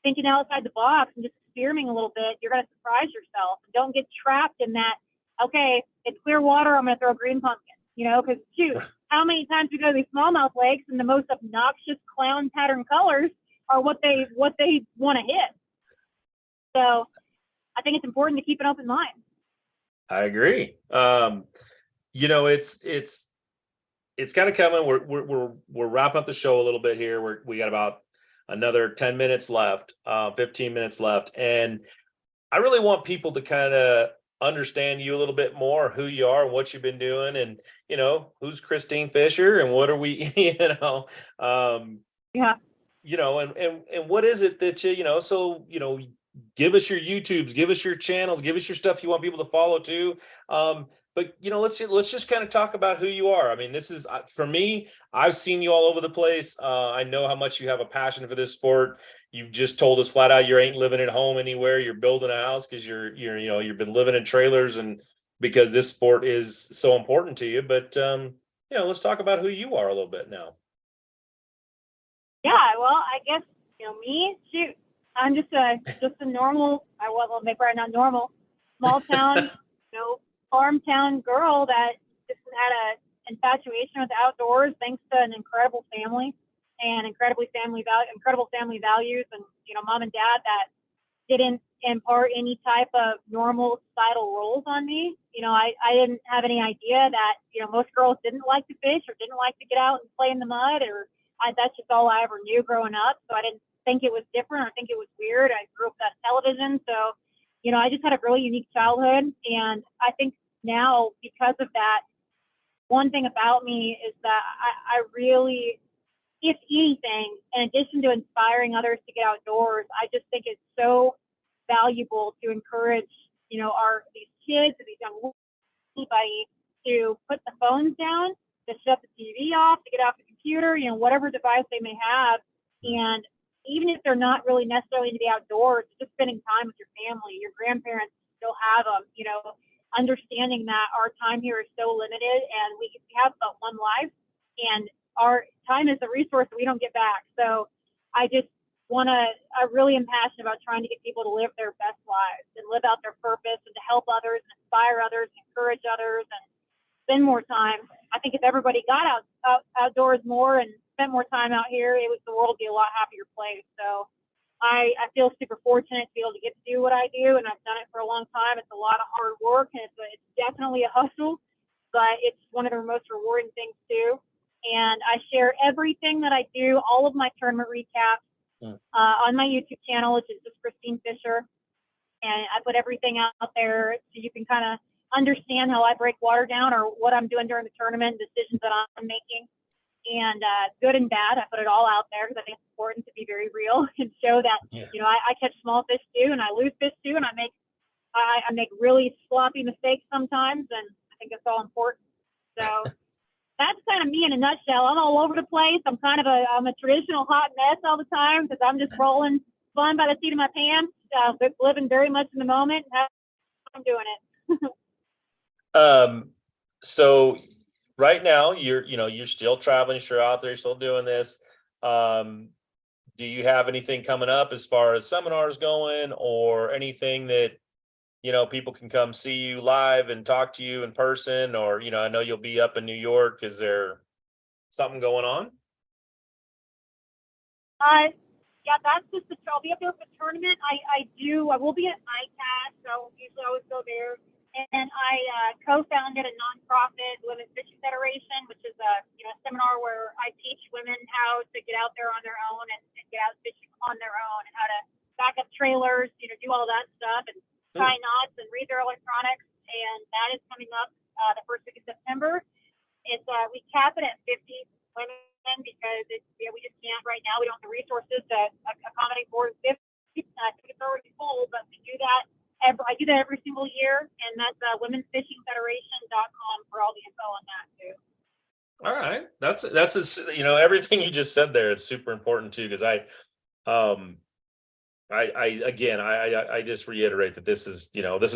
thinking outside the box and just experimenting a little bit, you're going to surprise yourself. Don't get trapped in that, okay, it's clear water, I'm going to throw a green pumpkin, because shoot, how many times we go to these smallmouth lakes and the most obnoxious clown pattern colors are what they want to hit. So I think it's important to keep an open mind. I agree. It's kind of coming. We're wrapping up the show a little bit here. We got about another 10 minutes left, 15 minutes left. And I really want people to kind of understand you a little bit more, who you are and what you've been doing, and, who's Kristine Fischer and what are we, yeah. And what is it that give us your YouTubes, give us your channels, give us your stuff you want people to follow too. But let's just kind of talk about who you are. I mean, this is for me. I've seen you all over the place. I know how much you have a passion for this sport. You've just told us flat out you ain't living at home anywhere. You're building a house because you've been living in trailers, and because this sport is so important to you. But let's talk about who you are a little bit now. Yeah, well, I guess me. Shoot, I'm just a normal. Maybe I'm not normal. Small town, farm town girl that just had an infatuation with the outdoors, thanks to an incredible family and incredible family values, and mom and dad that didn't impart any type of normal societal roles on me. I didn't have any idea that most girls didn't like to fish or didn't like to get out and play in the mud, that's just all I ever knew growing up. So I didn't think it was different or think it was weird. I grew up without television, so I just had a really unique childhood. And I think now, because of that, one thing about me is that I really, if anything, in addition to inspiring others to get outdoors, I just think it's so valuable to encourage, these kids and these young anybody to put the phones down, to shut the TV off, to get off the computer, whatever device they may have. And even if they're not really necessarily into the outdoors, just spending time with your family, your grandparents still have them, understanding that our time here is so limited and we have but one life, and our time is a resource that we don't get back. So I really am passionate about trying to get people to live their best lives and live out their purpose, and to help others and inspire others, and encourage others, and spend more time. I think if everybody got outdoors more and spent more time out here, the world would be a lot happier place. So I feel super fortunate to be able to get to do what I do, and I've done it for a long time. It's a lot of hard work, and it's definitely a hustle. but it's one of the most rewarding things too. And I share everything that I do, all of my tournament recaps on my YouTube channel, which is just Kristine Fischer. And I put everything out there so you can kind of understand how I break water down or what I'm doing during the tournament, decisions that I'm making. And good and bad, I put it all out there because I think it's important to be very real and show that, you know, I catch small fish too, and I lose fish too, and I make really sloppy mistakes sometimes, and I think it's all important. So that's kind of me in a nutshell. I'm all over the place. I'm a traditional hot mess all the time because I'm just rolling fun by the seat of my pants, but living very much in the moment. And I'm doing it. So right now you're still traveling, you're out there, you're still doing this. Do you have anything coming up as far as seminars going, or anything that, you know, people can come see you live and talk to you in person? Or, you know, I know you'll be up in New York. Is there something going on? Yeah, that's just I'll be up there for the tournament. I will be at ICAST, so usually I always go there. And I co-founded a nonprofit Women's Fishing Federation, which is a seminar where I teach women how to get out there on their own and get out fishing on their own, and how to back up trailers, do all that stuff, and tie knots and read their electronics. And that is coming up the first week of September. It's we cap it at 50 women because we just can't right now. We don't have the resources to accommodate more than 50. I think it's already full, but we do that. I do that every single year, and that's womensfishingfederation.com for all the info on that too. All right, that's everything you just said there is super important too, because I just reiterate that this is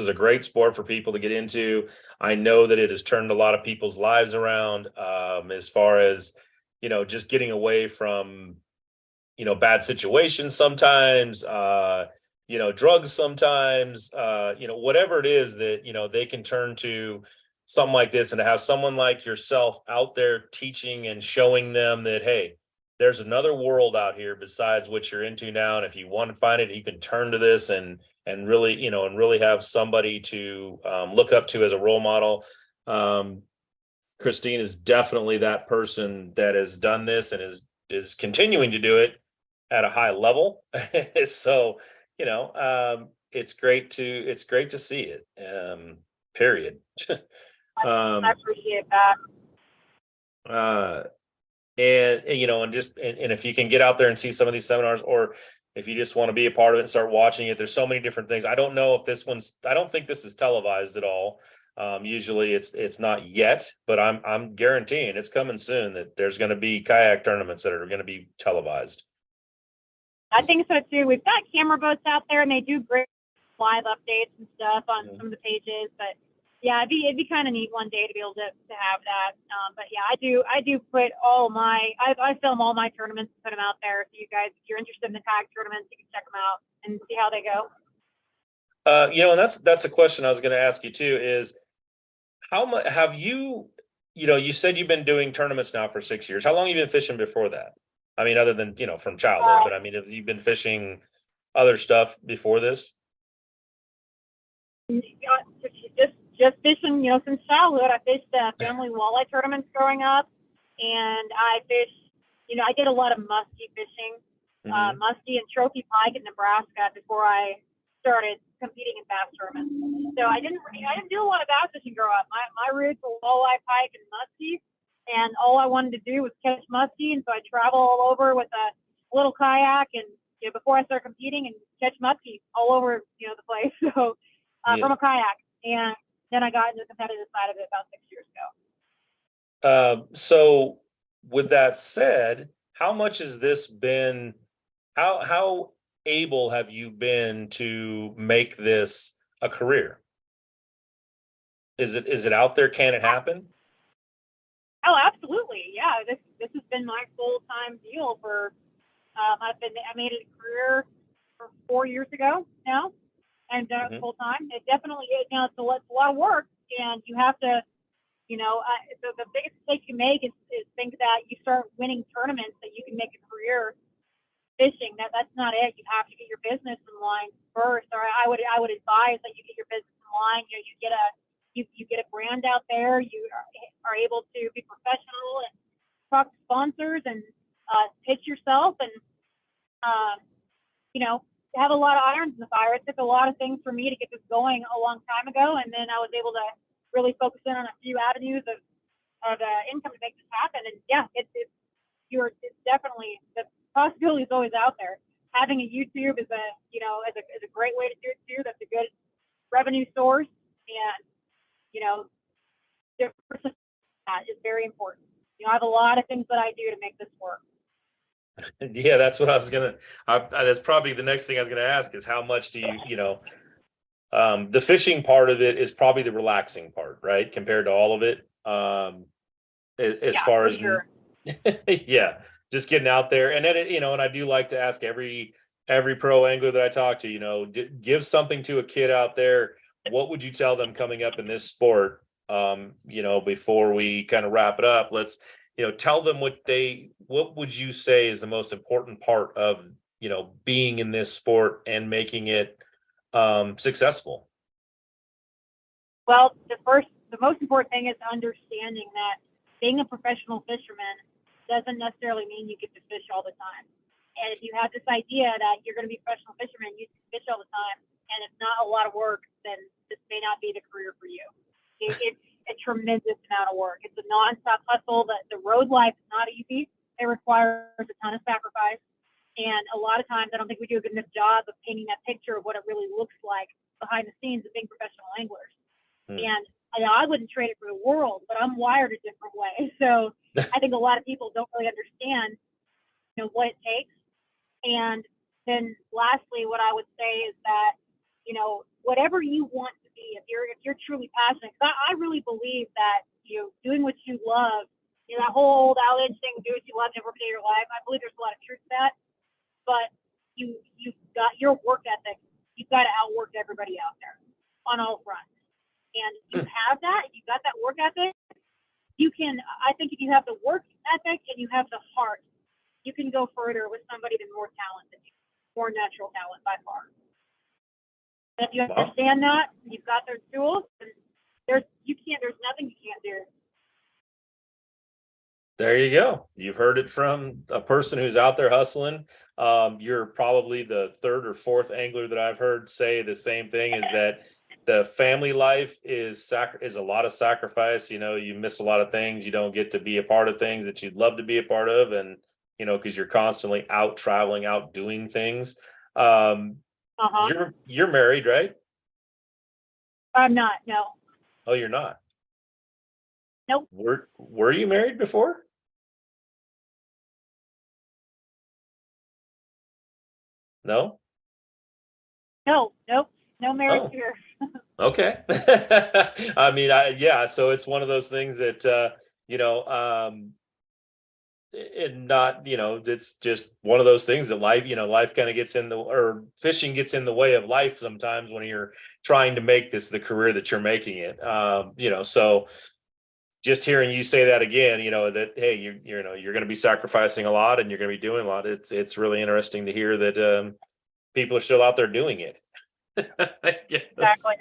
a great sport for people to get into. I know that it has turned a lot of people's lives around, as far as, just getting away from, bad situations sometimes, drugs sometimes, whatever it is that, they can turn to something like this, and to have someone like yourself out there teaching and showing them that, hey, there's another world out here besides what you're into now. And if you want to find it, you can turn to this and really have somebody to look up to as a role model. Kristine is definitely that person that has done this and is continuing to do it at a high level. So, it's great to see it. Period. I appreciate that. And if you can get out there and see some of these seminars, or if you just want to be a part of it and start watching it, there's so many different things. I don't know if I don't think this is televised at all. Usually it's not yet, but I'm guaranteeing it's coming soon that there's going to be kayak tournaments that are going to be televised. I think so too. We've got camera boats out there, and they do great live updates and stuff on some of the pages. But yeah, it'd be kind of neat one day to be able to have that. But yeah, I do put I film all my tournaments and put them out there. So you guys, if you're interested in the kayak tournaments, you can check them out and see how they go. And that's a question I was going to ask you too, is how much have you, you said you've been doing tournaments now for 6 years. How long have you been fishing before that? I mean, other than, from childhood, but I mean, have you been fishing other stuff before this? Just fishing, since childhood. I fished family walleye tournaments growing up, and I fished, I did a lot of muskie fishing, muskie and trophy pike in Nebraska before I started competing in bass tournaments. So I didn't do a lot of bass fishing growing up. My roots were walleye, pike, and muskie, and all I wanted to do was catch muskie, and so I travel all over with a little kayak, and before I start competing, and catch muskie all over the place. So from a kayak, and then I got into the competitive side of it about 6 years ago. So with that said, how much has this been, how able have you been to make this a career? Is it out there? Can it happen? Oh, absolutely. Yeah. This has been my full-time deal for, I made it a career for 4 years ago now. And done it full time. It definitely is. It's a lot of work, and you have to, so the biggest mistake you make is think that you start winning tournaments that you can make a career fishing. That's not it. You have to get your business in line first. Or I would advise that you get your business in line. You get you get a brand out there. You are able to be professional and talk to sponsors and pitch yourself, and you know, have a lot of irons in the fire. It took a lot of things for me to get this going a long time ago, and then I was able to really focus in on a few avenues of income to make this happen. And yeah, it's definitely, the possibility is always out there. Having a YouTube is a great way to do it too. That's a good revenue source, and that is very important. I have a lot of things that I do to make this work. Yeah, that's what I was that's probably the next thing I was gonna ask is how much do the fishing part of it is probably the relaxing part, right? Compared to all of it. As far as sure. Yeah, just getting out there. And then and I do like to ask every pro angler that I talk to, give something to a kid out there. What would you tell them coming up in this sport? Before we kind of wrap it up, let's tell them what would you say is the most important part of being in this sport and making it successful? Well, the most important thing is understanding that being a professional fisherman doesn't necessarily mean you get to fish all the time. And if you have this idea that you're going to be a professional fisherman, you fish all the time, and it's not a lot of work, then this may not be the career for you. It's a tremendous amount of work. It's a nonstop hustle. The road life is not easy. It requires a ton of sacrifice. And a lot of times I don't think we do a good enough job of painting that picture of what it really looks like behind the scenes of being professional anglers. And I wouldn't trade it for the world, but I'm wired a different way. So I think a lot of people don't really understand, what it takes. And then lastly, what I would say is that, whatever you want to be, if you're truly passionate, because I really believe that, doing what you love, that whole old adage thing, do what you love, never day your life. I believe there's a lot of truth to that. But you've got your work ethic. You've got to outwork everybody out there on all fronts. And if you have that, if you've got that work ethic, I think if you have the work ethic and you have the heart, you can go further with somebody that's more talented, more natural talent by far. And if you understand that, you've got those tools, and there's nothing you can't do. There you go. You've heard it from a person who's out there hustling. You're probably the third or fourth angler that I've heard say the same thing, is that the family life is a lot of sacrifice. You miss a lot of things. You don't get to be a part of things that you'd love to be a part of. And, because you're constantly out traveling, out doing things. You're married, right? I'm not, no. Oh, you're not? Nope. Were you married before? No? No, nope. No marriage here. Okay. I mean, so it's one of those things that, it's just one of those things that life kind of gets or fishing gets in the way of life sometimes when you're trying to make this the career that you're making it. So just hearing you say that again, that, hey, you're going to be sacrificing a lot and you're going to be doing a lot. It's really interesting to hear that people are still out there doing it. Exactly.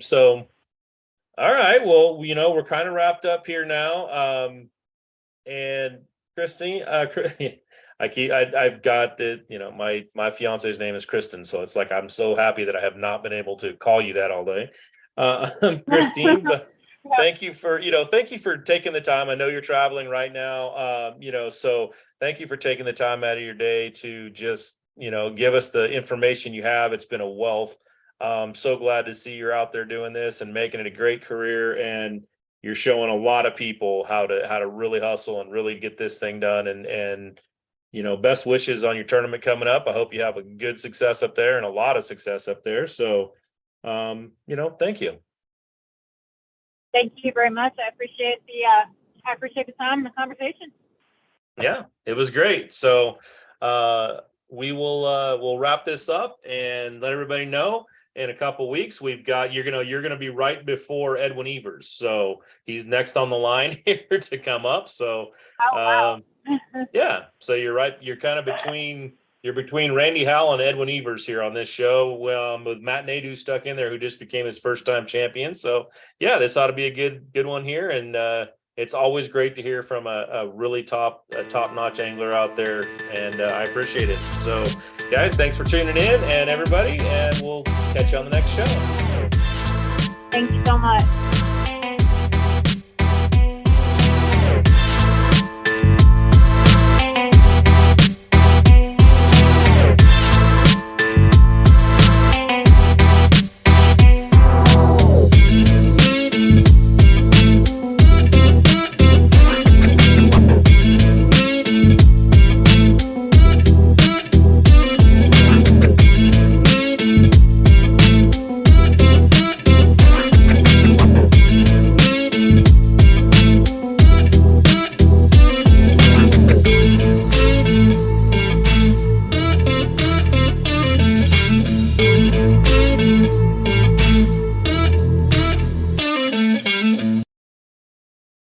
So, all right, well, we're kind of wrapped up here now. And Kristine, I've got my fiance's name is Kristen, so it's like I'm so happy that I have not been able to call you that all day. Kristine, but thank you for taking the time. I know you're traveling right now, so thank you for taking the time out of your day to just give us the information you have. It's been a wealth. So glad to see you're out there doing this and making it a great career, and you're showing a lot of people how to really hustle and really get this thing done. And best wishes on your tournament coming up. I hope you have a good success up there and a lot of success up there. So, thank you. Thank you very much. I appreciate the time and the conversation. Yeah, it was great. So, we'll wrap this up and let everybody know. In a couple weeks, you're gonna be right before Edwin Evers, so he's next on the line here to come up. So, wow. yeah, so you're right. You're kind of between You're between Randy Howell and Edwin Evers here on this show, with Matt Nadeau stuck in there, who just became his first-time champion. So, yeah, this ought to be a good one here, and it's always great to hear from a really top-notch angler out there, and I appreciate it. So, guys, thanks for tuning in, and everybody, and we'll catch you on the next show. Thank you so much.